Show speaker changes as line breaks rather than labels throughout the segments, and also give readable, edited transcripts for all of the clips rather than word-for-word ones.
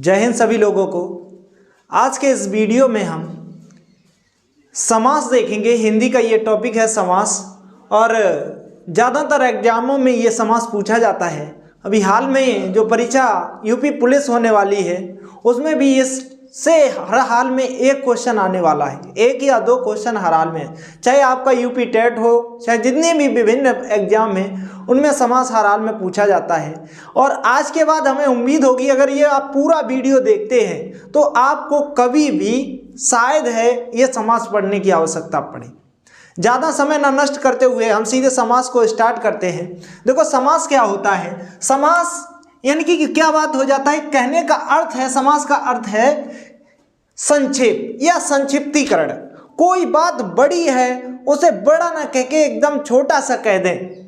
जय हिंद सभी लोगों को। आज के इस वीडियो में हम समास देखेंगे। हिंदी का ये टॉपिक है समास, और ज़्यादातर एग्जामों में ये समास पूछा जाता है। अभी हाल में जो परीक्षा यूपी पुलिस होने वाली है उसमें भी इससे हर हाल में एक क्वेश्चन आने वाला है, एक या दो क्वेश्चन हर हाल में, चाहे आपका यूपी टेट हो, चाहे जितने भी विभिन्न एग्जाम हैं उनमें समास हर हाल में पूछा जाता है। और आज के बाद हमें उम्मीद होगी अगर ये आप पूरा वीडियो देखते हैं तो आपको कभी भी शायद है ये समास पढ़ने की आवश्यकता पड़े। ज़्यादा समय न नष्ट करते हुए हम सीधे समास को स्टार्ट करते हैं। देखो समास क्या होता है। समास यानी कि क्या बात हो जाता है, कहने का अर्थ है, समास का अर्थ है संक्षेप या संक्षिप्तीकरण। कोई बात बड़ी है उसे बड़ा ना कह के एकदम छोटा सा कह दें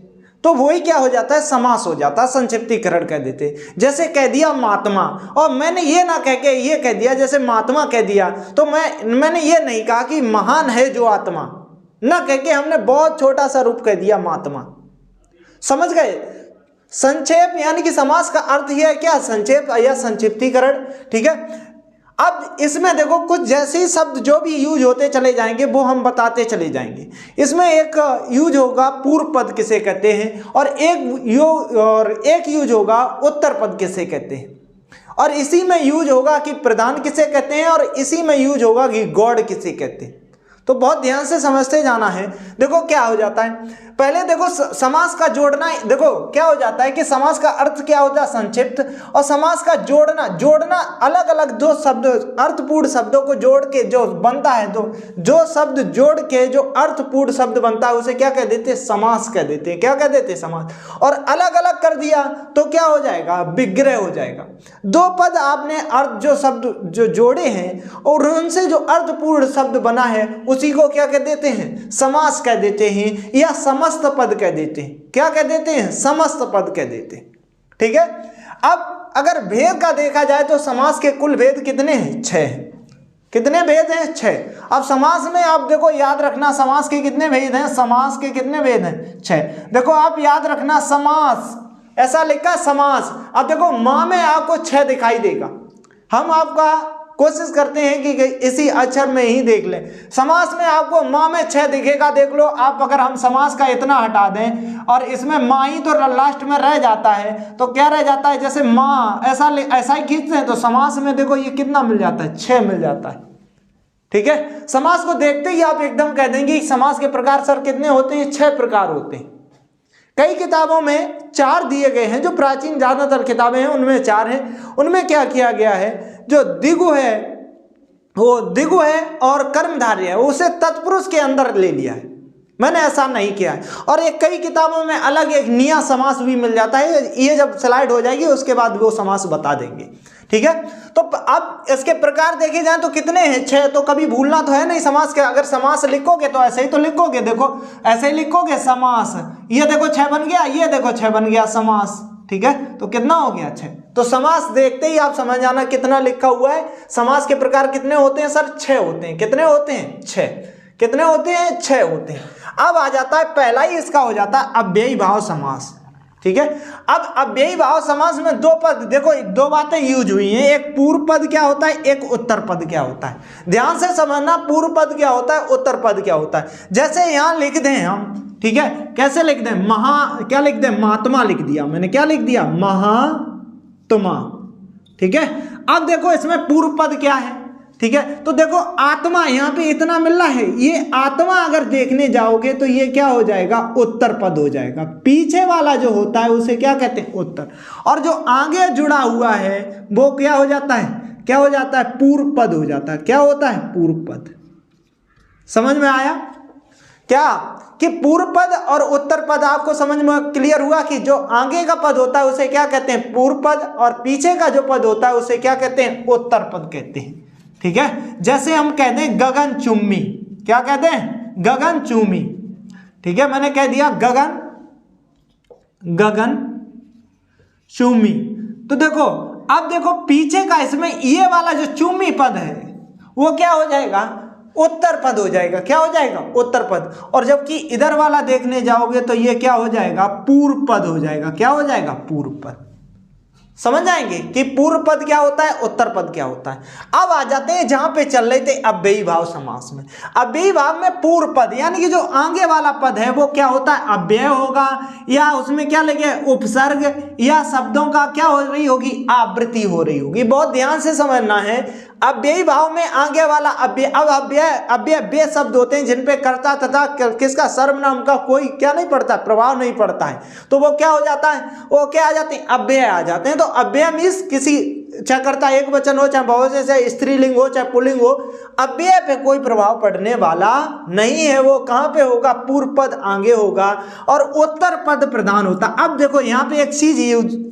तो वही क्या हो जाता है, समास हो जाता है, संक्षिप्तीकरण कह देते। जैसे कह दिया महात्मा, और मैंने ये ना कह के ये कह दिया, जैसे महात्मा कह दिया तो मैंने ये नहीं कहा कि महान है जो आत्मा, ना कह के हमने बहुत छोटा सा रूप कह दिया महात्मा। समझ गए। संक्षेप यानी कि समास का अर्थ यह है क्या, संक्षेप या संक्षिप्तीकरण। ठीक है। अब इसमें देखो कुछ जैसे ही शब्द जो भी यूज होते चले जाएंगे वो हम बताते चले जाएंगे। इसमें एक यूज होगा पूर्व पद किसे कहते हैं, और एक यूज होगा उत्तर पद किसे कहते हैं, और इसी में यूज होगा कि प्रधान किसे कहते हैं, और इसी में यूज होगा कि गॉड किसे कहते हैं। तो बहुत ध्यान से समझते जाना है। देखो क्या हो जाता है, पहले देखो समास का जोड़ना। देखो क्या हो जाता है कि समास का अर्थ क्या होता है, संक्षिप्त, और समास का जोड़ना अलग अलग दो शब्द, अर्थपूर्ण शब्दों को जोड़ के जो बनता है, तो जो शब्द जोड़ के जो अर्थपूर्ण शब्द बनता है उसे क्या कह देते हैं, समास कह देते हैं। क्या कह देते हैं, समास। और अलग अलग कर दिया तो क्या हो जाएगा, विग्रह हो जाएगा। दो पद आपने अर्थ जो शब्द जो जोड़े हैं और उनसे जो अर्थपूर्ण शब्द बना है उसी को क्या कह देते हैं, समास कह देते हैं, या समस्त पद कह देते हैं। क्या कह देते हैं, समस्त पद कह देते हैं। ठीक है। अब अगर भेद का देखा जाए तो समास के कुल भेद कितने हैं, 6। कितने भेद हैं, 6। अब समास में आप देखो याद रखना समास के कितने भेद हैं, समास के कितने भेद हैं, 6। देखो आप याद रखना समास ऐसा लिखा समास। अब देखो मां में आपको 6 दिखाई देगा। हम आपका कोशिश करते हैं कि इसी अक्षर में ही देख लें। समास में आपको मां में 6 दिखेगा, देख लो आप। अगर हम समास का इतना हटा दें और इसमें मां ही तो लास्ट में रह जाता है तो क्या रह जाता है, जैसे मां ऐसा ही खींचते हैं तो समास में देखो ये कितना मिल जाता है, 6 मिल जाता है। ठीक है। समास को देखते ही आप एकदम कह देंगे समास के प्रकार सर कितने होते हैं, 6 प्रकार होते हैं। कई किताबों में 4 दिए गए हैं, जो प्राचीन ज्यादातर किताबें हैं उनमें 4 हैं। उनमें क्या किया गया है, जो दिगु है वो दिगु है और कर्मधारय है उसे तत्पुरुष के अंदर ले लिया है। मैंने ऐसा नहीं किया है। और एक कई किताबों में अलग एक निया समास भी मिल जाता है। ये जब स्लाइड हो जाएगी उसके बाद वो समास बता देंगे। ठीक है। तो अब इसके प्रकार देखे जाएं तो कितने हैं, 6। तो कभी भूलना तो है नहीं समास के। अगर समास लिखोगे तो ऐसे ही तो लिखोगे, देखो ऐसे ही लिखोगे समास। ये देखो 6 बन गया, ये देखो 6 बन गया समास। ठीक है। तो कितना हो गया, 6। तो समास देखते ही आप समझ जाना कितना लिखा हुआ है। समास के प्रकार कितने होते हैं सर, 6 होते हैं। कितने होते हैं, 6। कितने होते हैं, 6 होते हैं। अब आ जाता है पहला ही इसका हो जाता है अव्ययी भाव समास। ठीक है। अब अव्ययी भाव समास में 2 पद, देखो 2 बातें यूज हुई हैं। एक पूर्व पद क्या होता है, एक उत्तर पद क्या होता है। ध्यान से समझना, पूर्व पद क्या होता है, उत्तर पद क्या होता है। जैसे यहां लिख दें हम, ठीक है, कैसे लिख दें, क्या लिख दें, महात्मा लिख दिया मैंने। क्या लिख दिया, महात्मा। ठीक है। अब देखो इसमें पूर्व पद क्या है। ठीक है। तो देखो आत्मा यहाँ पे इतना मिल रहा है, ये आत्मा अगर देखने जाओगे तो ये क्या हो जाएगा, उत्तर पद हो जाएगा। पीछे वाला जो होता है उसे क्या कहते हैं, उत्तर। और जो आगे जुड़ा हुआ है वो क्या हो जाता है, क्या हो जाता है, पूर्व पद हो जाता है। क्या होता है, पूर्व पद। समझ में आया क्या, कि पूर्व पद और उत्तर पद आपको समझ में क्लियर हुआ कि जो आगे का पद होता है उसे क्या कहते हैं, पूर्व पद, और पीछे का जो पद होता है उसे क्या कहते हैं, उत्तर पद कहते हैं। ठीक है। जैसे हम कह दें गगन चुम्मी, क्या कहते हैं, गगन चुम्मी। ठीक है। मैंने कह दिया गगन चुम्मी। तो देखो अब देखो पीछे का इसमें ये वाला जो चुम्मी पद है वो क्या हो जाएगा, उत्तर पद हो जाएगा। क्या हो जाएगा, उत्तर पद। और जबकि इधर वाला देखने जाओगे तो ये क्या हो जाएगा, पूर्व पद हो जाएगा। क्या हो जाएगा, पूर्व पद। समझ आएंगे कि पूर्व पद क्या होता है, उत्तर पद क्या होता है। अब आ जाते हैं जहां पे चल रहे थे अव्ययी भाव समास में। अव्ययी भाव में पूर्व पद यानी कि जो आगे वाला पद है वो क्या होता है, अव्यय होगा, या उसमें क्या लगे उपसर्ग, या शब्दों का क्या हो रही होगी, आवृत्ति हो रही होगी। बहुत ध्यान से समझना है। अव्ययी भाव में आगे वाला अव्यय, अब अव्यय वे शब्द होते हैं जिन पे कर्ता तथा किसका, सर्वनाम का कोई क्या नहीं पड़ता, प्रभाव नहीं पड़ता है, तो वो क्या हो जाता है, वो क्या आ जाते हैं, अव्यय आ जाते हैं। तो अव्यय मीन्स किसी, चाहे कर्ता एक वचन हो, चाहे बहुवचन, चाहे स्त्रीलिंग हो, चाहे पुल्लिंग हो, अव्यय पे कोई प्रभाव पड़ने वाला नहीं है। वो कहां पे होगा, पूर्व पद आगे होगा और उत्तर पद प्रधान होता। अब देखो यहाँ पे एक चीज,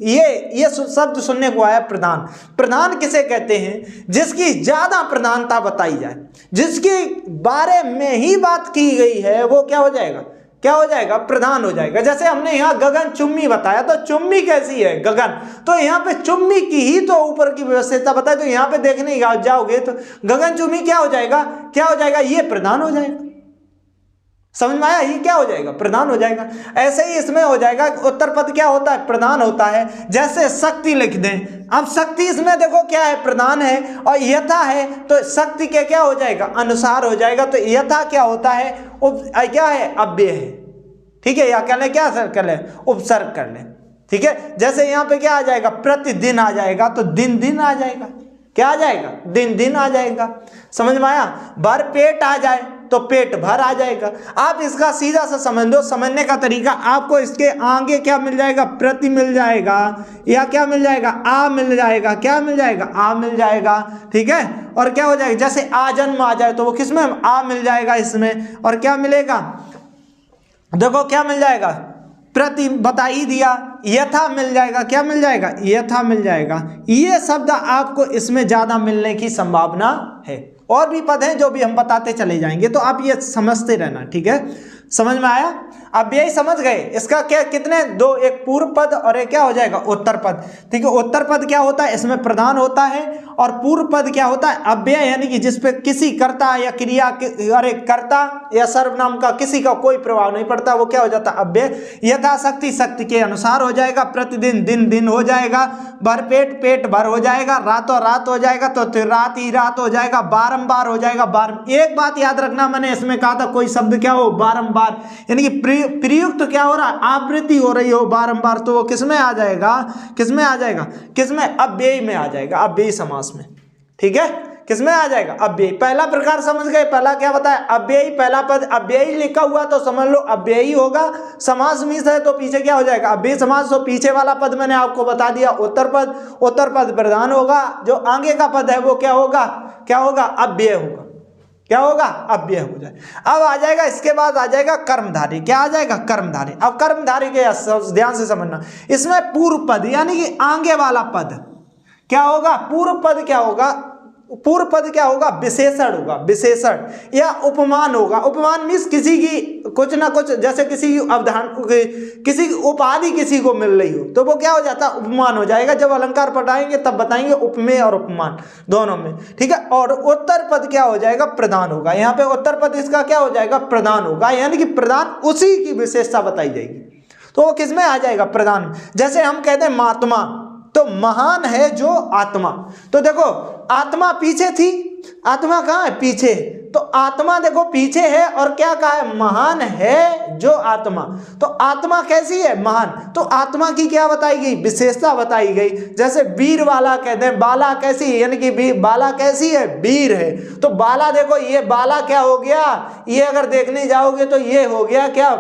ये शब्द सुनने को आया, प्रधान। प्रधान किसे कहते हैं, जिसकी ज्यादा प्रधानता बताई जाए, जिसके बारे में ही बात की गई है, वो क्या हो जाएगा, क्या हो जाएगा, प्रधान हो जाएगा। जैसे हमने यहाँ गगन चुम्मी बताया, तो चुम्मी कैसी है, गगन, तो यहाँ पे चुम्मी की ही तो ऊपर की व्यवस्था बताई, तो यहाँ पे देखने जाओगे तो गगन चुम्मी क्या हो जाएगा, क्या हो जाएगा, ये प्रधान हो जाएगा। समझ में आया, ये क्या हो जाएगा, प्रधान हो जाएगा। ऐसे ही इसमें हो जाएगा, उत्तर पद क्या होता है, प्रधान होता है। जैसे शक्ति लिख दें, अब शक्ति इसमें देखो क्या है, प्रधान है, और यथा है तो शक्ति के क्या हो जाएगा, अनुसार हो जाएगा। तो यथा क्या होता है, क्या है, अव्यय है, ठीक है, या कह लें क्या कर लें, उपसर्ग कर लें, ठीक है। जैसे यहाँ पे क्या आ जाएगा, प्रतिदिन आ जाएगा, तो दिन दिन आ जाएगा, क्या आ जाएगा, दिन दिन आ जाएगा। समझ में आया। भर पेट आ जाए तो पेट भर आ जाएगा। आप इसका सीधा सा समझ लो, समझने का तरीका, आपको इसके आगे क्या मिल जाएगा, प्रति मिल जाएगा, या क्या मिल जाएगा, आ मिल जाएगा, क्या मिल जाएगा, आ मिल जाएगा, ठीक है। और क्या हो जाएगा, जैसे आजन्म आ जाए तो वो किसमें, आ मिल जाएगा इसमें, और क्या मिलेगा, देखो क्या मिल जाएगा, प्रति बता ही दिया, यथा मिल जाएगा, क्या मिल जाएगा, यथा मिल जाएगा। ये शब्द आपको इसमें ज्यादा मिलने की संभावना है। और भी पद हैं जो भी हम बताते चले जाएंगे, तो आप ये समझते रहना, ठीक है। समझ में आया। अब यही समझ गए, इसका क्या, कितने, दो, एक पूर्व पद और एक क्या हो जाएगा, उत्तर पद, ठीक है। उत्तर पद क्या होता है, इसमें प्रधान होता है, और पूर्व पद क्या होता है, अव्यय, यानी कि जिसपे किसी कर्ता या क्रिया, अरे कर्ता या सर्वनाम का किसी का कोई प्रभाव नहीं पड़ता, वो क्या हो जाता है, अव्यय। यथाशक्ति, शक्ति के अनुसार हो जाएगा, प्रतिदिन, दिन दिन हो जाएगा, भर पेट, पेट भर हो जाएगा, रातों रात हो जाएगा, तो रात ही रात हो जाएगा, बारंबार हो जाएगा, एक बात याद रखना, मैंने इसमें कहा था कोई शब्द क्या हो, बारंबार, यानी कि प्रयुक्त क्या हो रहा है, आवृत्ति हो रही हो बारंबार, तो वो किसमें आ जाएगा, किसमें आ जाएगा, किसमें, अव्ययी में आ जाएगा, अव्ययी समास में, ठीक है। किसमें आ जाएगा, अव्ययी। पहला प्रकार समझ गए, पहला क्या बताया, अव्ययी, पहला पद अव्ययी लिखा हुआ तो समझ लो अव्ययी होगा। समास मिस है तो पीछे क्या हो जाएगा, अव्ययी समास, तो पीछे वाला पद मैंने आपको बता दिया, उत्तर पद। उत्तर पद प्रधान होगा, जो आगे का पद है वो क्या होगा, क्या होगा, अव्यय होगा, क्या होगा, अव्यय हो जाए। अब आ जाएगा, इसके बाद आ जाएगा कर्मधारी, क्या आ जाएगा, कर्मधारी। अब कर्मधारी के ध्यान से समझना, इसमें पूर्व पद यानी कि आगे वाला पद क्या होगा, पूर्व पद क्या होगा, पूर्व पद क्या होगा, विशेषण होगा, विशेषण या उपमान होगा। उपमान मीन्स किसी की कुछ ना कुछ, जैसे किसी की अवधान, किसी की उपाधि किसी को मिल रही हो तो वो क्या हो जाता है, उपमान हो जाएगा। जब अलंकार पढ़ाएंगे तब बताएंगे उपमेय और उपमान दोनों में, ठीक है। और उत्तर पद क्या हो जाएगा, प्रधान होगा। यहाँ पे उत्तर पद इसका क्या हो जाएगा, प्रधान होगा, यानी कि प्रधान, उसी की विशेषता बताई जाएगी, तो वो किसमें आ जाएगा, प्रधान। जैसे हम कहते हैं महात्मा, तो महान है जो आत्मा, तो देखो आत्मा पीछे थी, आत्मा कहाँ है, पीछे, तो आत्मा देखो पीछे है, और क्या कहा है, महान है जो आत्मा, तो आत्मा कैसी है, महान, तो आत्मा की क्या बताई गई, विशेषता बताई गई। जैसे वीर वाला कहते हैं, बाला कैसी है, यानी कि बाला कैसी है, वीर है, तो बाला देखो, ये बाला क्या हो गया, ये अगर देखने जाओगे तो ये हो गया क्या,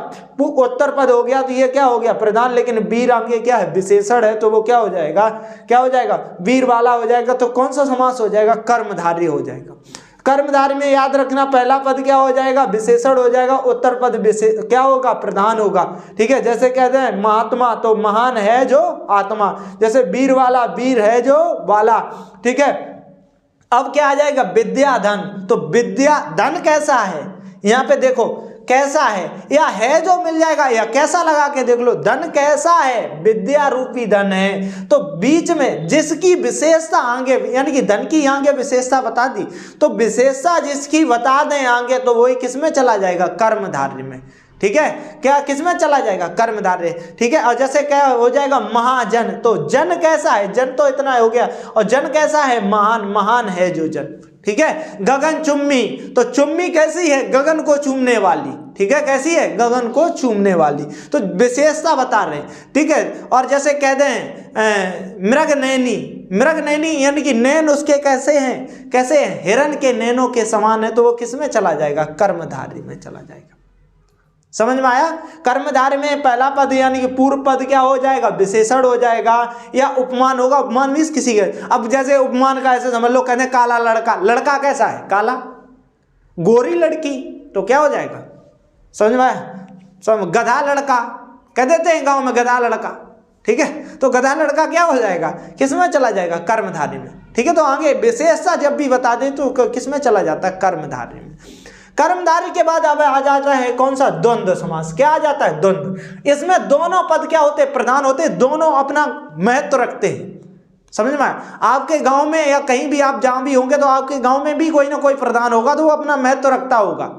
उत्तर पद हो गया, तो ये क्या हो गया, प्रधान, लेकिन वीर आगे क्या है, विशेषण है, तो वो क्या हो जाएगा, क्या हो जाएगा, वीर वाला हो जाएगा। तो कौन सा समास हो जाएगा, कर्मधारय हो जाएगा। कर्मधारय में याद रखना, पहला पद क्या हो जाएगा, विशेषण हो जाएगा, उत्तर पद क्या होगा, प्रधान होगा, ठीक है। जैसे कहते हैं महात्मा, तो महान है जो आत्मा, जैसे वीर वाला, वीर है जो वाला, ठीक है। अब क्या आ जाएगा, विद्या धन, तो विद्या धन कैसा है, यहाँ पे देखो कैसा है, या है जो मिल जाएगा, या कैसा लगा के देख लो, धन कैसा है, विद्या रूपी धन है, तो बीच में जिसकी विशेषता आगे, यानी कि धन की आगे विशेषता बता दी, तो विशेषता जिसकी बता दें आगे, तो वही किसमें चला जाएगा, कर्मधारय में, ठीक है, क्या किसमें चला जाएगा, कर्मधारय। ठीक है, और जैसे क्या हो जाएगा महाजन, तो जन कैसा है, जन तो इतना हो गया, और जन कैसा है, महान, महान है जो जन। ठीक है, गगन चुम्मी, तो चुम्मी कैसी है, गगन को चूमने वाली। ठीक है, कैसी है, गगन को चूमने वाली, तो विशेषता बता रहे हैं। ठीक है, और जैसे कह दें मृग नैनी, मृग नैनी यानी कि नैन उसके कैसे हैं, कैसे हैं, हिरण के नैनों के समान है, तो वो किस में चला जाएगा, कर्मधारय में चला जाएगा। समझ में आया, कर्मधारय में पहला पद यानी कि पूर्व पद क्या हो जाएगा, विशेषण हो जाएगा, या उपमान होगा। उपमान मीन्स किसी के, अब जैसे उपमान का ऐसे समझ लो, कहते हैं काला लड़का, लड़का कैसा है, काला, गोरी लड़की, तो क्या हो जाएगा, समझ में आया। गधा लड़का कह देते हैं गांव में, गधा लड़का। ठीक है, तो गधा लड़का क्या हो जाएगा, किस में चला जाएगा, कर्मधारय में। ठीक है, तो आगे विशेषता जब भी बता दें तो किस में चला जाता है, कर्मधारय में। कर्मधारय के बाद अब आ जाता है कौन सा, द्वंद्व समास। क्या आ जाता है, द्वंद्व। इसमें दोनों पद क्या होते हैं, प्रधान होते हैं, दोनों अपना महत्व रखते हैं। समझ में आया, आपके गांव में या कहीं भी आप जहां भी होंगे तो आपके गांव में भी कोई ना कोई प्रधान होगा, तो वो अपना महत्व रखता होगा।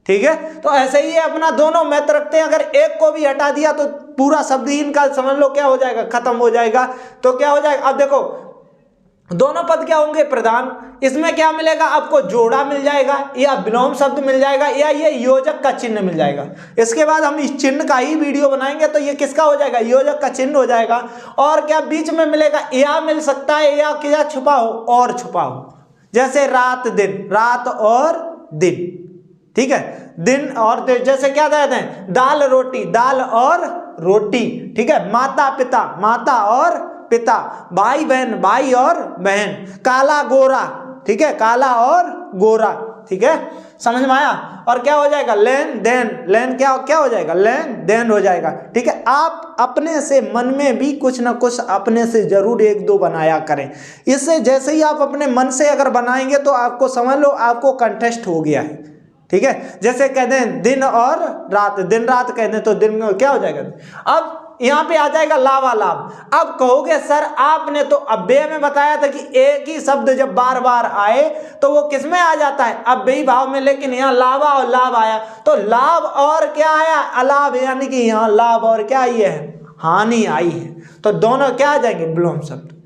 ठीक है, तो ऐसे ही अपना दोनों महत्व रखते हैं। अगर एक को भी हटा दिया तो पूरा शब्दहीन का समझ लो क्या हो जाएगा, खत्म हो जाएगा। तो क्या हो जाएगा, अब देखो दोनों पद क्या होंगे, प्रधान। इसमें क्या मिलेगा आपको, जोड़ा मिल जाएगा, या विलोम शब्द मिल जाएगा, या ये योजक का चिन्ह मिल जाएगा। इसके बाद हम इस चिन्ह का ही वीडियो बनाएंगे, तो ये किसका हो जाएगा, योजक का चिन्ह हो जाएगा। और क्या बीच में मिलेगा, या मिल सकता है, या क्या छुपा हो, और छुपा हो, जैसे रात दिन, रात और दिन। ठीक है, दिन और दिन, जैसे क्या कहते हैं, दाल रोटी, दाल और रोटी। ठीक है, माता पिता, माता और पिता, भाई बहन, भाई और बहन, काला गोरा। ठीक है, काला और गोरा। ठीक है, समझ में आया। और क्या हो जाएगा, लेन देन, लेन क्या क्या हो जाएगा, लेन देन हो जाएगा। ठीक है, आप अपने से मन में भी कुछ ना कुछ अपने से जरूर एक दो बनाया करें। इससे जैसे ही आप अपने मन से अगर बनाएंगे तो आपको समझ लो आपको कंटेस्ट हो गया है। ठीक है, जैसे कहते हैं दिन और रात, दिन रात कहते हैं तो दिन क्या हो जाएगा। अब यहां पे आ जाएगा लाभालाभ। अब कहोगे सर आपने तो अव्यय में बताया था कि एक ही शब्द जब बार बार आए तो वो किस में आ जाता है, अव्ययी भाव में, लेकिन यहाँ लाभा और लाभ आया, तो लाभ और क्या आया, अलाभ, यानी कि यहाँ लाभ और क्या आई है, हानि आई है। तो दोनों क्या आ जाएंगे, विलोम शब्द।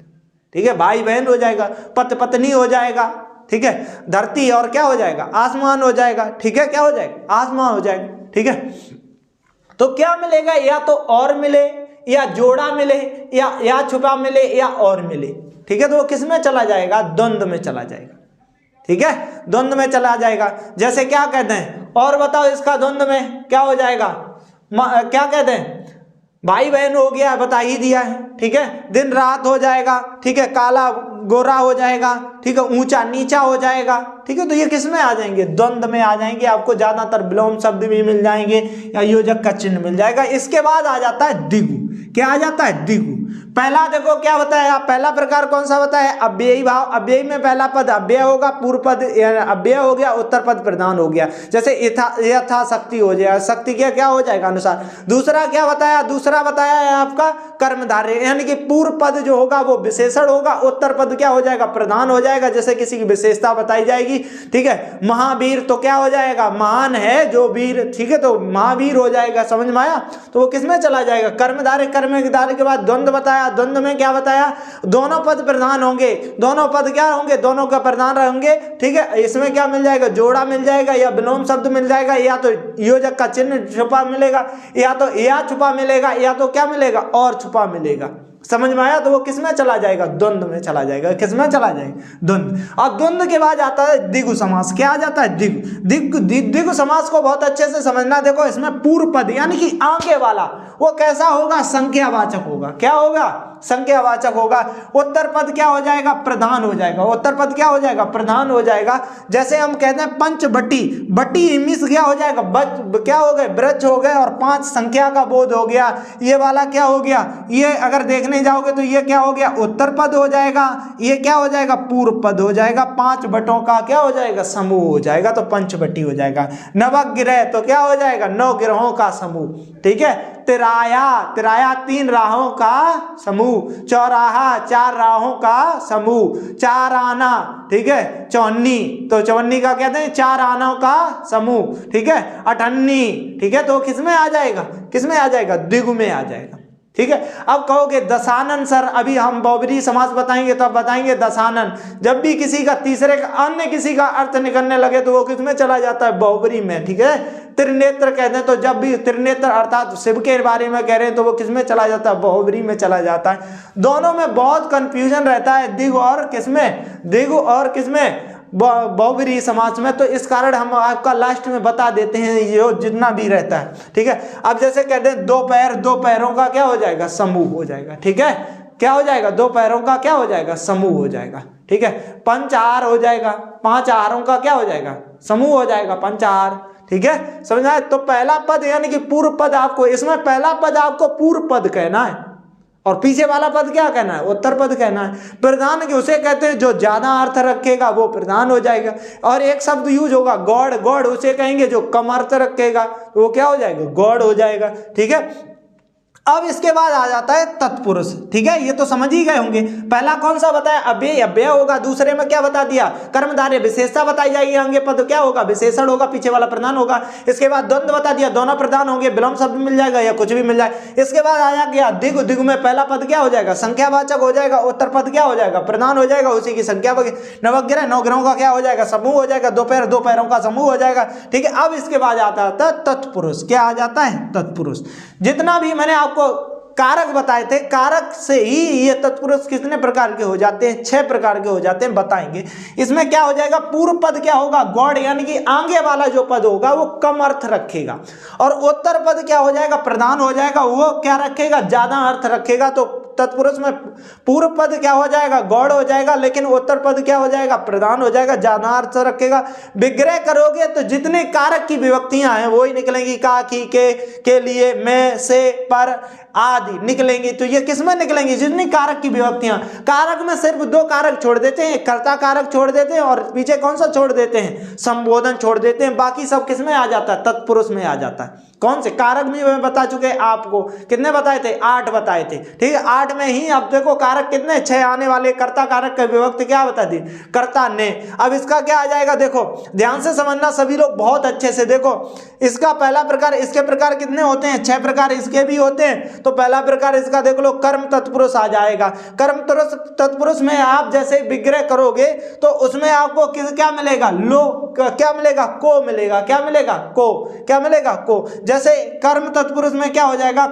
ठीक है, भाई बहन हो जाएगा, पति पत्नी हो जाएगा। ठीक है, धरती और क्या हो जाएगा, आसमान हो जाएगा। ठीक है, क्या हो जाएगा, आसमान हो जाएगा। ठीक है, तो क्या मिलेगा, या तो और मिले, या जोड़ा मिले, या छुपा मिले, या और मिले। ठीक है, तो वो किस में चला जाएगा, द्वंद्व में चला जाएगा। ठीक है, द्वंद्व में चला जाएगा। जैसे क्या कहते हैं, और बताओ इसका द्वंद्व में क्या हो जाएगा, क्या कहते हैं, भाई बहन हो गया, बता ही दिया है। ठीक है, दिन रात हो जाएगा। ठीक है, काला गोरा हो जाएगा। ठीक है, ऊंचा नीचा हो जाएगा। ठीक है, तो ये किस में आ जाएंगे, द्वंद्व में आ जाएंगे। आपको ज्यादातर विलोम शब्द भी मिल जाएंगे या योजक का चिन्ह मिल जाएगा। इसके बाद आ जाता है द्विगु। क्या आ जाता है, द्विगु। पहला देखो क्या बताया, पहला प्रकार कौन सा बताया, अव्ययी भाव। अव्ययी में पहला पद अव्यय होगा, पूर्व पद अव्यय हो गया, उत्तर पद प्रधान हो गया। जैसे यथा शक्ति हो जाएगा, शक्ति क्या क्या हो जाएगा, अनुसार। दूसरा क्या बताया, दूसरा बताया है आपका कर्मधारय, यानी कि पूर्व पद जो होगा वो विशेषण होगा, उत्तर पद क्या हो जाएगा, प्रधान हो जाएगा, जैसे किसी की विशेषता बताई जाएगी। ठीक है, महावीर तो क्या हो जाएगा, महान है जो वीर। ठीक है, तो महावीर हो जाएगा। समझ में आया, तो वो किसमें चला जाएगा, कर्मधारय। कर्मधारय के बाद द्वंद्व बताया, द्वंद्व में क्या बताया, दोनों पद प्रधान होंगे, दोनों पद क्या होंगे, दोनों का प्रधान रहेंगे। ठीक है, इसमें क्या मिल जाएगा, जोड़ा मिल जाएगा, या विलोम शब्द मिल जाएगा, या तो योजक का चिन्ह छुपा मिलेगा, या तो या छुपा मिलेगा, या तो क्या मिलेगा, और छुपा मिलेगा। समझ में आया, तो वो किसमें चला जाएगा, द्वंद्व में चला जाएगा। किसमें चला जाएगा, द्वंद्व। और द्वंद्व के बाद आता है द्विगु समास। क्या आ जाता है, द्विगु समास को बहुत अच्छे से समझना। देखो इसमें पूर्व पद यानी कि आगे वाला वो कैसा होगा, संख्यावाचक होगा। क्या होगा, संख्यावाचक होगा। उत्तर पद क्या हो जाएगा, प्रधान हो जाएगा। उत्तर पद क्या हो जाएगा, प्रधान हो जाएगा। जैसे हम कहते हैं पंचवटी, बटी मिस क्या हो जाएगा, क्या हो गए, वृक्ष हो गए, और 5 संख्या का बोध हो गया। ये वाला क्या हो गया, ये अगर देखने जाओगे तो ये क्या हो गया, उत्तर पद हो जाएगा। ये क्या हो जाएगा, पूर्व पद हो जाएगा। 5 बटों का क्या हो जाएगा, समूह हो जाएगा, तो पंचवटी हो जाएगा। नवग्रह तो क्या हो जाएगा, 9 ग्रहों का समूह। ठीक है, तिराया, तिराया 3 राहों का समूह, चौराहा 4 राहों का समूह, चार आना, ठीक है, चौन्नी, तो चौन्नी का कहते हैं 4 आनों का समूह, ठीक है, अठन्नी, ठीक है, तो किसमें आ जाएगा, किसमें आ जाएगा, द्विगु में आ जाएगा, ठीक है। अब कहोगे दशानन सर, अभी हम बहुब्रीहि समास बताएंगे तब बताएंगे दशानन, जब भी किसी का तीसरे का अन्य किसी का अर्थ निकलने लगे तो वो किसमें चला जाता है, बहुब्रीहि में, ठीक है। त्रिनेत्र कहते हैं, तो जब भी त्रिनेत्र अर्थात शिव के बारे में कह रहे हैं तो वो किसमें चला जाता है, बहुब्रीहि में चला जाता है। दोनों में बहुत कंफ्यूजन रहता है, द्विगु और किसमें, द्विगु और किसमें, बहुब्रीहि समास में, तो इस कारण हम आपका लास्ट में बता देते हैं ये जितना भी रहता है, ठीक है। अब जैसे कहते हैं दो पैर, दो पैरों का क्या हो जाएगा, समूह हो जाएगा, ठीक है, क्या हो जाएगा, दो पैरों का क्या हो जाएगा, समूह हो जाएगा, ठीक है। पंचआहार हो जाएगा, 5 आहारों का क्या हो जाएगा, समूह हो जाएगा, पंचआहार, ठीक है, समझ आए। तो पहला पद यानी कि पूर्व पद, आपको इसमें पहला पद आपको पूर्व पद कहना है और पीछे वाला पद क्या कहना है, उत्तर पद कहना है। प्रधान के उसे कहते हैं जो ज्यादा अर्थ रखेगा वो प्रधान हो जाएगा, और एक शब्द यूज होगा गौड़, गौड़ उसे कहेंगे जो कम अर्थ रखेगा तो वो क्या हो जाएगा, गौड़ हो जाएगा, ठीक है। अब इसके बाद आ जाता है तत्पुरुष, ठीक है, ये तो समझ ही गए होंगे। पहला कौन सा बताया, अव्यय, अव्यय होगा, दूसरे में क्या बता दिया, कर्मधारय, विशेषता बताई जाएगी, अंगे पद क्या होगा, विशेषण होगा, पीछे वाला प्रधान होगा। इसके बाद द्वंद्व बता दिया, दोनों प्रधान होंगे, विलोम शब्द मिल जाएगा या कुछ भी मिल जाए। इसके बाद आया गया दिगु, दिगु में पहला पद क्या हो जाएगा, संख्यावाचक हो जाएगा, उत्तर पद क्या हो जाएगा, प्रधान हो जाएगा, उसी की संख्या। नवग्रह, 9 ग्रहों का क्या हो जाएगा, समूह हो जाएगा, दो पैर, दो पैरों का समूह हो जाएगा, ठीक है। अब इसके बाद आता है तत्पुरुष, क्या आ जाता है, तत्पुरुष। जितना भी मैंने आपको कारक बताए थे, कारक से ही ये तत्पुरुष कितने प्रकार के हो जाते हैं, 6 प्रकार के हो जाते हैं, बताएंगे। इसमें क्या हो जाएगा, पूर्व पद क्या होगा, गौड़, यानी कि आगे वाला जो पद होगा वो कम अर्थ रखेगा, और उत्तर पद क्या हो जाएगा, प्रधान हो जाएगा, वो क्या रखेगा, ज्यादा अर्थ रखेगा। तो तत्पुरुष में पूर्व पद क्या हो जाएगा, गौड़ हो जाएगा, लेकिन उत्तर पद क्या हो जाएगा, प्रधान हो जाएगा, ज्यादा अर्थ रखेगा। विग्रह करोगे तो जितने कारक की विभक्तियां हैं वही निकलेंगी, का, की, के लिए, में, से, पर आदि निकलेंगी। तो ये किसमें निकलेंगी, जितनी कारक की विभक्तियां। कारक में सिर्फ 2 कारक छोड़ देते हैं, कर्ता कारक छोड़ देते हैं और पीछे कौन सा छोड़ देते हैं, संबोधन छोड़ देते हैं, बाकी सब किसमें आ जाता है, तत्पुरुष में आ जाता है। कौन से कारक भी मैं बता चुके आपको, कितने बताए थे, 8 बताए थे, ठीक है। 8 में ही अब देखो कारक कितने, 6 आने वाले। कर्ता कारक का विभक्ति क्या बता दी, कर्ता ने। अब इसका क्या आ जाएगा, देखो ध्यान से समझना सभी लोग बहुत अच्छे से। देखो इसका पहला प्रकार, इसके प्रकार कितने होते हैं, 6 प्रकार इसके भी होते हैं। तो पहला प्रकार इसका देख लो, कर्म तत्पुरुष आ जाएगा। कर्म तत्पुरुष में आप जैसे विग्रह करोगे तो उसमें आपको क्या मिलेगा, लो, क्या मिलेगा, को मिलेगा, क्या मिलेगा, को, क्या मिलेगा, को। जैसे कर्म तत्पुरुष में क्या हो जाएगा,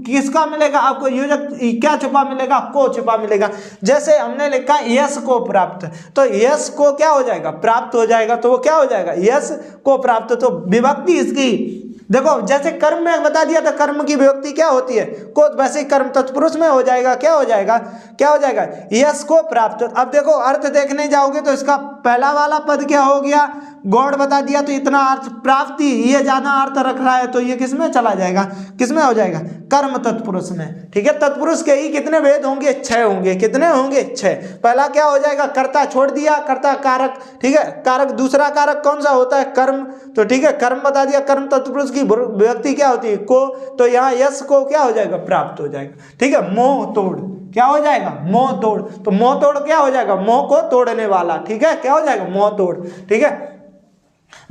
किसका मिलेगा आपको, योजक क्या छुपा मिलेगा, को छुपा मिलेगा। जैसे हमने लिखा यश को प्राप्त, तो यश को क्या हो जाएगा, प्राप्त हो जाएगा, तो वो क्या हो जाएगा, यश को प्राप्त। तो विभक्ति इसकी देखो, जैसे कर्म में बता दिया था कर्म की विभक्ति क्या होती है, को, वैसे ही कर्म तत्पुरुष में हो जाएगा, क्या हो जाएगा, क्या हो जाएगा, यश को प्राप्त। अब देखो अर्थ देखने जाओगे तो इसका पहला वाला पद क्या हो गया, गौड़ बता दिया, तो इतना अर्थ, प्राप्ति, ये ज्यादा अर्थ रख रहा है, तो ये किसमें चला जाएगा, किसमें हो जाएगा, कर्म तत्पुरुष में, ठीक है। तत्पुरुष के ही कितने भेद होंगे, 6 होंगे, कितने होंगे, 6। पहला क्या हो जाएगा, कर्ता छोड़ दिया, कर्ता कारक, ठीक है, कारक, दूसरा कारक कौन सा होता है, कर्म, तो ठीक है, कर्म बता दिया, कर्म तत्पुरुष की विभक्ति क्या होती है, को, तो यहाँ यश को क्या हो जाएगा, प्राप्त हो जाएगा, ठीक है। मोह तोड़, क्या हो जाएगा, मोह तोड़, तो मोह तोड़ क्या हो जाएगा, मोह को तोड़ने वाला, ठीक है, क्या हो जाएगा, मोह तोड़, ठीक है।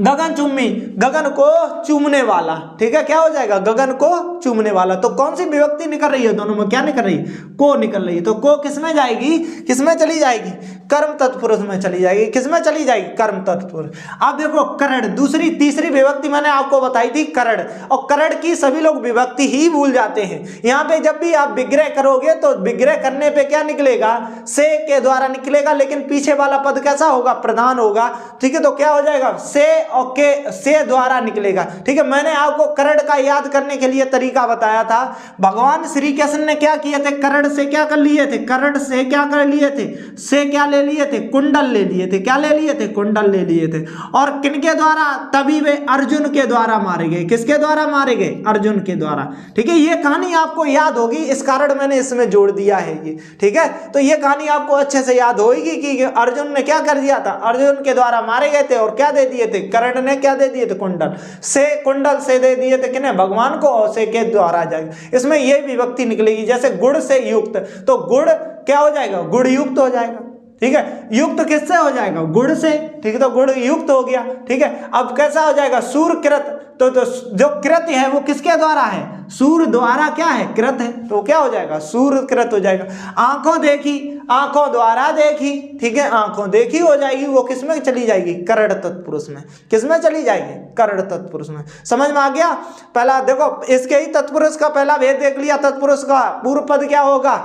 गगन चुम्मी, गगन को चूमने वाला, ठीक है, क्या हो जाएगा, गगन को चूमने वाला। तो कौन सी विभक्ति निकल रही है, दोनों में क्या निकल रही है, को निकल रही है। तो को किसमें जाएगी, किसमें चली जाएगी, कर्म तत्पुरुष में चली जाएगी, किसमें चली जाएगी, कर्म तत्पुरुष। अब देखो करण, दूसरी तीसरी विभक्ति मैंने आपको बताई थी करण, और करण की सभी लोग विभक्ति ही भूल जाते हैं। यहाँ पे जब भी आप विग्रह करोगे तो विग्रह करने पे क्या निकलेगा, से के द्वारा निकलेगा, लेकिन पीछे वाला पद कैसा होगा, प्रधान होगा, ठीक है। तो क्या हो जाएगा, से और के, से द्वारा निकलेगा, ठीक है। मैंने आपको करण का याद करने के लिए तरीका बताया था। भगवान श्री कृष्ण ने क्या किए थे, करण से क्या कर लिए थे, करण से क्या कर लिए थे, से क्या ले लिए थे, कुंडल ले लिए थे। क्या ले लिए थे? कुंडल ले लिए थे। और किनके द्वारा? तभी वे अर्जुन के द्वारा मारे गए। किसके द्वारा मारे गए? अर्जुन के द्वारा। ठीक है, ये कहानी आपको याद होगी, इस कारण मैंने इसमें जोड़ दिया है ये। ठीक है, तो ये कहानी आपको अच्छे से याद होगी कि अर्जुन ने क्या कर दिया था, अर्जुन के द्वारा मारे गए थे। और क्या दे दिए थे? कर्ण ने क्या दे दिए थे? कुंडल से, कुंडल से दे दिए थे किन्हें? भगवान को। और से के द्वारा जाएगा। इसमें ये विभक्ति निकलेगी, जैसे गुड़ से युक्त, तो गुड़ क्या हो जाएगा? गुड़ युक्त हो जाएगा। ठीक है, युक्त किससे हो जाएगा? गुड़ से। ठीक है, तो गुड़ युक्त हो गया। ठीक है, अब कैसा हो जाएगा? सूर्यकृत। तो जो कृत है वो किसके द्वारा है? सूर्य द्वारा क्या है? कृत है। तो क्या हो जाएगा? सूर्यकृत हो जाएगा। आंखों देखी, आंखों द्वारा देखी। ठीक है, आंखों देखी हो जाएगी, वो किसमें चली जाएगी? कर्ण तत्पुरुष में। किसमें चली जाएगी? कर्ण तत्पुरुष में। समझ में आ गया? पहला देखो, इसके ही तत्पुरुष का पहला भेद देख लिया। तत्पुरुष का पूर्व पद क्या होगा?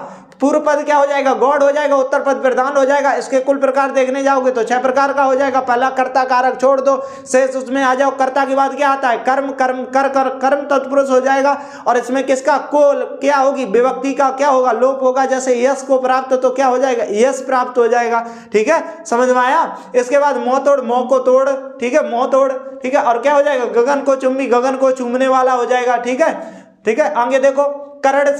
पूर्व पद क्या हो जाएगा? गौड़ हो जाएगा। उत्तर पद प्रधान हो जाएगा। इसके कुल प्रकार देखने जाओगे तो 6 प्रकार का हो जाएगा। पहला कर्ता कारक छोड़ दो, शेष उसमें आ जाओ। कर्ता के बाद क्या आता है? कर्म, कर्म कर कर कर्म तत्पुरुष हो जाएगा। और इसमें किसका? कोल क्या होगी? विभक्ति का क्या होगा? लोप होगा। जैसे यश को प्राप्त तो क्या हो जाएगा? यश प्राप्त हो जाएगा। ठीक है, समझ में आया? इसके बाद मोह तोड़, मोह को तोड़। ठीक है, मोह तोड़। ठीक है, और क्या हो जाएगा? गगन को चुंबी, गगन को चूमने वाला हो जाएगा। ठीक है, ठीक है, आगे देखो, करण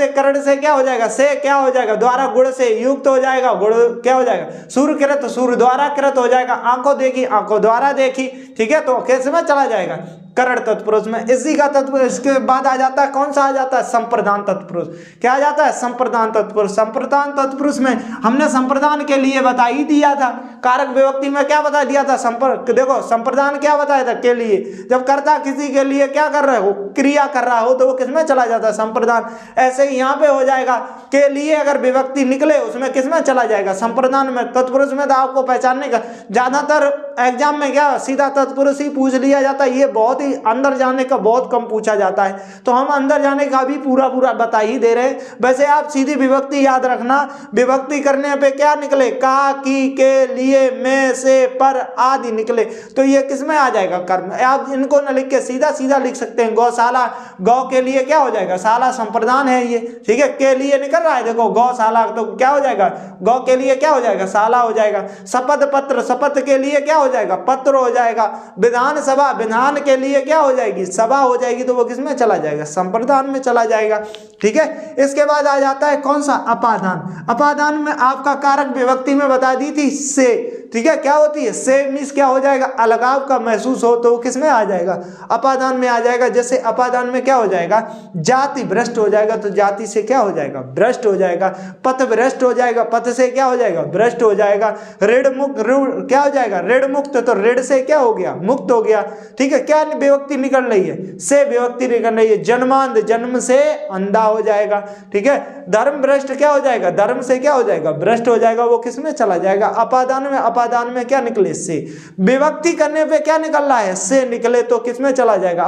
से क्या हो जाएगा? से क्या हो जाएगा? द्वारा, गुड़ से युक्त हो जाएगा। गुड़ क्या हो जाएगा? सूर्यकृत, सूर्य द्वारा कृत हो जाएगा। आंखों देखी, आंखों द्वारा देखी। ठीक है, तो कैसे में चला जाएगा? करण तत्पुरुष में। इसी का तत्पुरुष इसके बाद आ जाता है, कौन सा आ जाता है? संप्रदान तत्पुरुष। क्या आ जाता है? संप्रदान तत्पुरुष। संप्रदान तत्पुरुष में हमने संप्रदान के लिए बता ही दिया था। कारक विभक्ति में क्या बता दिया था? संपर्क। देखो, संप्रदान क्या बताया था? के लिए। जब कर्ता किसी के लिए क्या कर रहे हो? क्रिया कर रहा हो, तो वो किसमें चला जाता है? संप्रदान। ऐसे ही यहाँ पे हो जाएगा, के लिए अगर विभक्ति निकले उसमें किसमें चला जाएगा? संप्रदान में। तत्पुरुष में तो आपको पहचानने का, ज्यादातर एग्जाम में क्या सीधा तत्पुरुष ही पूछ लिया जाता है। ये बहुत ही अंदर जाने का बहुत कम पूछा जाता है, तो हम अंदर जाने का भी पूरा बता ही दे रहे हैं। वैसे आप सीधी विभक्ति याद रखना। विभक्ति करने पे क्या निकले? का, की, के, लिए, में, से, पर आदि निकले, तो ये किसमें आ जाएगा? कर्म। आप इनको न लिख के सीधा सीधा लिख सकते हैं। गौशाला, गौ के लिए क्या हो जाएगा? शाला संप्रदान है ये। ठीक है, के लिए निकल रहा है, देखो गौशाला, तो क्या हो जाएगा? गौ के लिए क्या हो जाएगा? शाला हो जाएगा। शपथ पत्र, शपथ के लिए क्या हो जाएगा? पत्र हो जाएगा। विधान सभा, विधान के लिए क्या हो जाएगी? सभा हो जाएगी, तो वो किसमें चला जाएगा? संप्रदान में चला जाएगा। ठीक है, इसके बाद आ जाता है कौन सा? अपादान। अपादान में आपका कारक विभक्ति में बता दी थी, से। ठीक है, क्या होती है? से मीन्स क्या हो जाएगा? अलगाव का महसूस हो, तो वो किसमें आ जाएगा? अपादान में आ जाएगा। जैसे अपादान में क्या हो जाएगा? जाति भ्रष्ट हो जाएगा, तो जाति से क्या हो जाएगा? भ्रष्ट हो जाएगा। पथ भ्रष्ट हो जाएगा, पथ से क्या हो जाएगा? भ्रष्ट हो जाएगा। ऋण मुक्त, क्या हो जाएगा? ऋण मुक्त, तो ऋण से क्या हो गया? मुक्त हो गया। ठीक है, क्या विभक्ति निकल रही है? से विभक्ति निकल रही है। जन्मांध, जन्म से अंधा हो जाएगा। ठीक है, धर्म भ्रष्ट क्या हो जाएगा? धर्म से क्या हो जाएगा? भ्रष्ट हो जाएगा, वो किसमें चला जाएगा? अपादान में। अपादान में क्या निकले? से। विभक्ति करने पे क्या निकल रहा है? से निकले, तो किसमें चला जाएगा?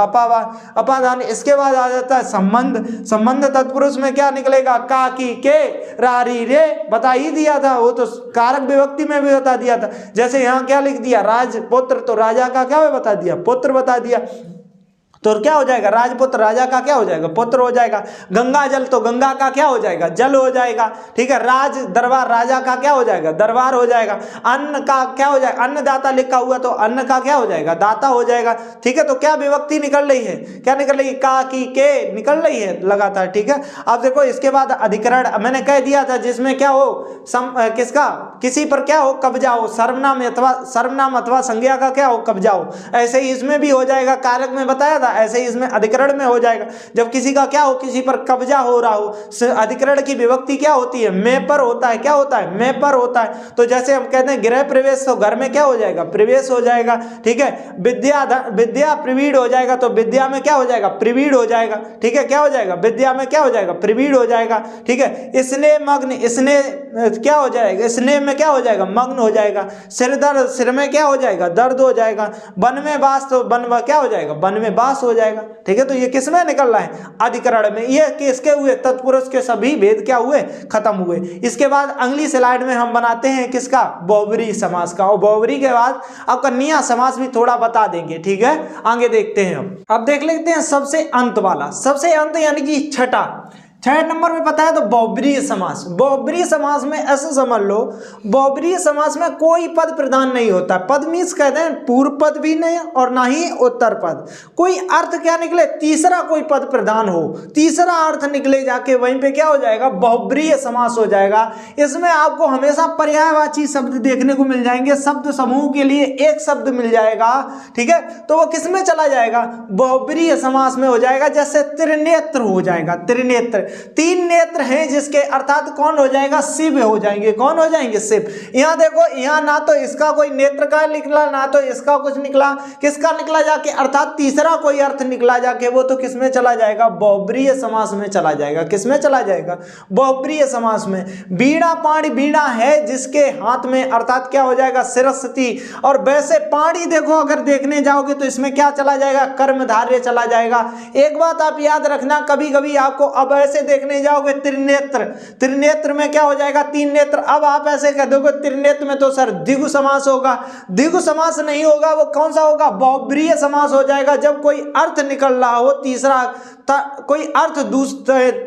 अपादान। इसके बाद आ जाता है संबंध। संबंध तत्पुरुष में क्या निकलेगा? का, की, के, रारी, रे। बता ही दिया था, वो तो कारक विभक्ति में भी बता दिया था। जैसे यहाँ क्या लिख दिया? राजपुत्र, तो राजा का क्या बता दिया? पुत्र बता दिया, तो क्या हो जाएगा? राजपुत्र, राजा का क्या हो जाएगा? पुत्र हो जाएगा। गंगा जल, तो गंगा का क्या हो जाएगा? जल हो जाएगा। ठीक है, राज दरबार, राजा का क्या हो जाएगा? दरबार हो जाएगा। अन्न का क्या हो जाएगा? अन्नदाता लिखा हुआ, तो अन्न का क्या हो जाएगा? दाता हो जाएगा। ठीक है, तो क्या विभक्ति निकल रही है? क्या निकल रही है? का, की, के निकल रही है लगातार। ठीक है, अब देखो इसके बाद अधिकरण मैंने कह दिया था, जिसमें क्या हो? किसका? किसी पर क्या हो? कब्जा हो। सर्वनाम अथवा संज्ञा का क्या हो? कब्जा हो। ऐसे ही इसमें भी हो जाएगा, कारक में बताया था, ऐसे ही इसमें अधिकरण में हो जाएगा। जब किसी का क्या हो? किसी पर कब्जा हो रहा हो। अधिकरण की विभक्ति क्या होती है? में पर होता है। क्या होता है? में पर होता है। तो जैसे हम कहते हैं गृह प्रवेश, तो घर में क्या हो जाएगा? प्रवेश हो जाएगा। ठीक है, विद्या प्रवीण हो जाएगा, तो विद्या में क्या हो जाएगा? प्रवीण हो जाएगा। ठीक है, क्या हो जाएगा? विद्या में क्या हो जाएगा? प्रवीण हो जाएगा। ठीक है, इसने मग्न, इसने क्या हो जाएगा? स्नेह में क्या हो जाएगा? मग्न हो जाएगा। सिर दर्द, सिर में क्या हो जाएगा? दर्द हो जाएगा। वन में बास, तो वन में क्या हो जाएगा? वन में बास हो जाएगा। ठीक है, तो ये किसमें निकल रहा है? अधिकरण में। ये किसके हुए? तत्पुरुष के सभी भेद क्या हुए? खत्म हुए। इसके बाद अगली स्लाइड में हम बनाते हैं किसका? बहुब्रीहि समास का। और बहुब्रीहि के बाद अब कन्या समास भी थोड़ा बता देंगे। ठीक है, आगे देखते हैं। अब देख लेते हैं सबसे अंत वाला। सबसे अंत यानी कि छठा। 6 नंबर में पता है तो बहुब्रीहि समास। बहुब्रीहि समास में ऐसे समझ लो, बहुब्रीहि समास में कोई पद प्रधान नहीं होता। पद मीन्स कहते हैं पूर्व पद भी नहीं और ना ही उत्तर पद। कोई अर्थ क्या निकले, तीसरा कोई पद प्रधान हो, तीसरा अर्थ निकले जाके, वहीं पे क्या हो जाएगा, बहुब्रीहि समास हो जाएगा। इसमें आपको हमेशा पर्यायवाची शब्द देखने को मिल जाएंगे, शब्द समूह के लिए एक शब्द मिल जाएगा, ठीक है। तो वो किस में चला जाएगा, बहुब्रीहि समास में हो जाएगा। जैसे त्रिनेत्र हो जाएगा, त्रिनेत्र, 3 नेत्र हैं जिसके, अर्थात कौन हो जाएगा, शिव हो जाएंगे। कौन हो जाएंगे, शिव। यहां देखो, यहां ना तो इसका कोई नेत्र का निकला, ना तो इसका कुछ निकला, किसका निकला जाके, अर्थात तीसरा कोई अर्थ निकला जाके, वो तो किस में चला जाएगा, बहुब्रीहि समास में चला जाएगा। किस में चला जाएगा, बहुब्रीहि समास में। बीड़ा पाणी, बीड़ा है जिसके हाथ में, अर्थात क्या हो जाएगा, सरस्वती। और वैसे पाणी देखो, अगर देखने जाओगे तो इसमें क्या चला जाएगा, कर्मधारय चला जाएगा। एक बात आप याद रखना, कभी कभी आपको अब ऐसे देखने जाओगे त्रिनेत्र, त्रिनेत्र में क्या हो जाएगा, 3 नेत्र। अब आप ऐसे कह दोगे त्रिनेत्र में तो सर द्विगु समास होगा, द्विगु समास नहीं होगा, वो कौन सा होगा, बहुब्रीहि समास हो जाएगा। जब कोई अर्थ निकल रहा हो, तीसरा कोई अर्थ,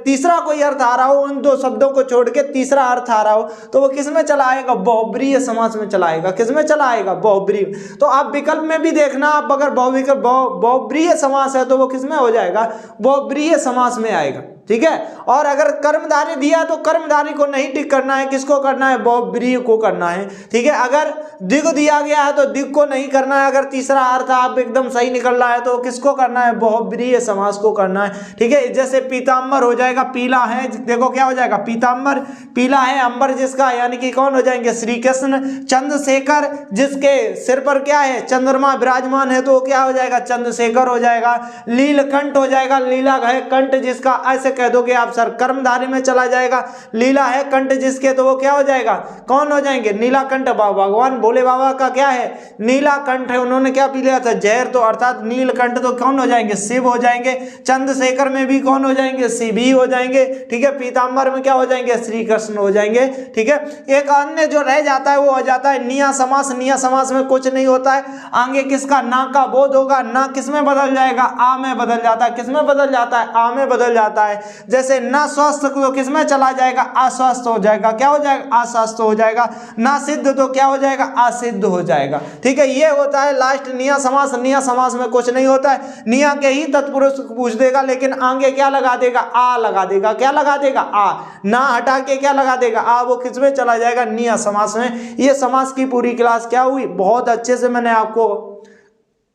तीसरा कोई अर्थ आ रहा हो, उन 2 शब्दों को छोड़ के तीसरा अर्थ आ रहा हो, तो वो किस में चला आएगा, बहुब्रीहि समास में चला आएगा। किस में चला आएगा, बहुब्रीहि। तो आप विकल्प में भी देखना, आप अगर बहुब्रीहि समास है तो वो किस में हो जाएगा, बहुब्रीहि समास में आएगा, ठीक है। और अगर कर्मधारय दिया तो कर्मधारय को नहीं टिक करना है, किसको करना है, बहुब्रीहि को करना है, ठीक है। अगर द्विगु दिया गया है तो द्विगु को नहीं करना है। अगर तीसरा अर्थ आप एकदम सही निकल रहा है तो किसको करना है, बहुब्रीहि समास को करना है, ठीक है। जैसे पीताम्बर हो जाएगा, पीला है, देखो क्या हो जाएगा, पीताम्बर, पीला है, अंबर जिसका, यानी कि कौन हो जाएंगे, श्री कृष्ण। चंद्रशेखर, जिसके सिर पर क्या है, चंद्रमा विराजमान है, तो क्या हो जाएगा, चंद्रशेखर हो जाएगा। लीलकंठ हो जाएगा, लीला है कंठ जिसका, ऐसे कह दोगे आप सर कर्मधारय में चला जाएगा। लीला है कंठ जिसके, तो वो क्या हो जाएगा, कौन हो जाएंगे, नीलाकंठ। भगवान भोले बाबा का क्या है, नीलाकंठ है, उन्होंने क्या पी लिया था, जहर, तो अर्थात नीलकंठ तो कौन हो जाएंगे, शिव हो जाएंगे। चंद्रशेखर में भी कौन हो जाएंगे, शिव ही हो जाएंगे, ठीक है। पीताम्बर में क्या हो जाएंगे, श्री कृष्ण हो जाएंगे, ठीक है। एक अन्य जो रह जाता है वो हो जाता है निया समास। निया समास में कुछ नहीं होता है, आगे किसका, ना का बोध होगा, ना किस में बदल जाएगा, आ में बदल जाता है। किस में बदल जाता है, आ में बदल जाता है। जैसे ना स्वस्थ तो किस में चला जाएगा, अस्वस्थ हो जाएगा। क्या हो जाएगा, अस्वस्थ हो जाएगा। ना सिद्ध तो क्या हो जाएगा, असिद्ध हो जाएगा, ठीक है। ये होता है लास्ट निया समास। निया समास में कुछ नहीं होता है, निया के ही तत्पुरुष पूछ देगा, लेकिन आगे क्या लगा देगा, आ लगा देगा। क्या लगा देगा, आ। ना हटा के क्या लगा देगा, आ। वो किस में चला जाएगा, निया समास में। ये समास की पूरी क्लास क्या हुई, बहुत अच्छे से मैंने आपको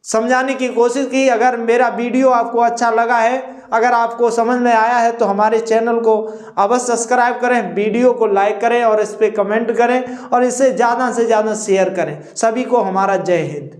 समझाने की कोशिश की। अगर मेरा वीडियो आपको अच्छा लगा है, अगर आपको समझ में आया है, तो हमारे चैनल को अवश्य सब्सक्राइब करें, वीडियो को लाइक करें और इस पे कमेंट करें और इसे ज़्यादा से ज़्यादा शेयर करें। सभी को हमारा जय हिंद।